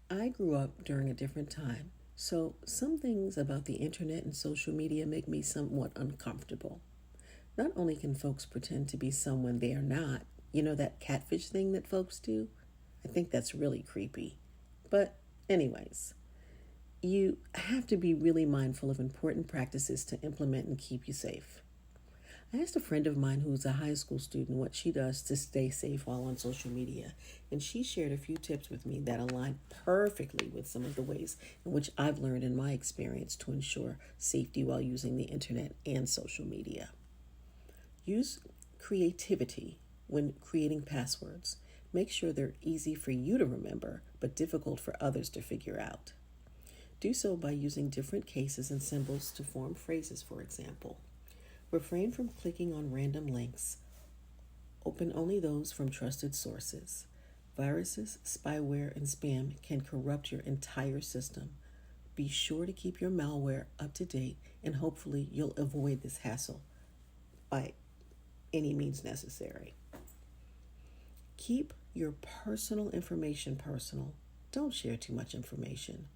I grew up during a different time, so some things about the internet and social media make me somewhat uncomfortable. Not only can folks pretend to be someone they are not, that catfish thing that folks do? I think that's really creepy. But, anyways, you have to be really mindful of important practices to implement and keep you safe. I asked a friend of mine who's a high school student what she does to stay safe while on social media, and she shared a few tips with me that align perfectly with some of the ways in which I've learned in my experience to ensure safety while using the internet and social media. Use creativity when creating passwords. Make sure they're easy for you to remember, but difficult for others to figure out. Do so by using different cases and symbols to form phrases, for example. Refrain from clicking on random links. Open only those from trusted sources. Viruses, spyware, and spam can corrupt your entire system. Be sure to keep your malware up to date, and hopefully you'll avoid this hassle by any means necessary. Keep your personal information personal. Don't share too much information.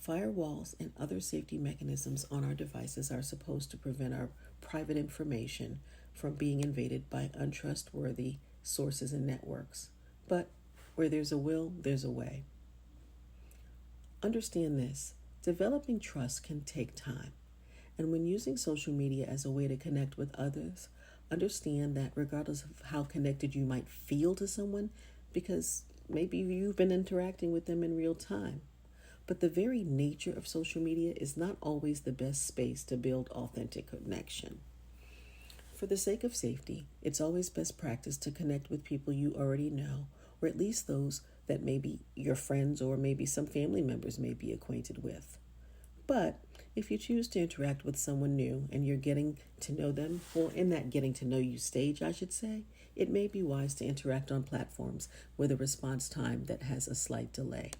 Firewalls and other safety mechanisms on our devices are supposed to prevent our private information from being invaded by untrustworthy sources and networks. But where there's a will, there's a way. Understand this: developing trust can take time. And when using social media as a way to connect with others, understand that regardless of how connected you might feel to someone, because maybe you've been interacting with them in real time, but the very nature of social media is not always the best space to build authentic connection. For the sake of safety, it's always best practice to connect with people you already know, or at least those that maybe your friends or maybe some family members may be acquainted with. But if you choose to interact with someone new and you're getting to know them, or in that getting to know you stage, I should say, it may be wise to interact on platforms with a response time that has a slight delay.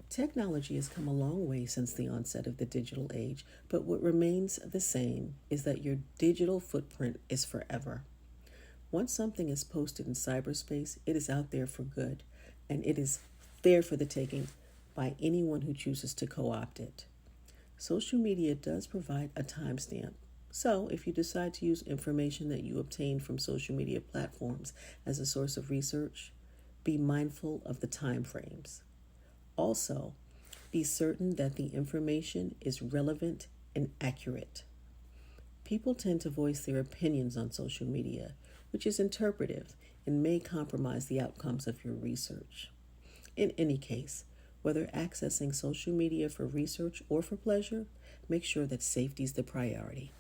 Technology has come a long way since the onset of the digital age, but what remains the same is that your digital footprint is forever. Once something is posted in cyberspace, it is out there for good, and it is there for the taking by anyone who chooses to co opt it. Social media does provide a timestamp. So, if you decide to use information that you obtain from social media platforms as a source of research, be mindful of the time frames. Also, be certain that the information is relevant and accurate. People tend to voice their opinions on social media, which is interpretive and may compromise the outcomes of your research. In any case, whether accessing social media for research or for pleasure, make sure that safety is the priority.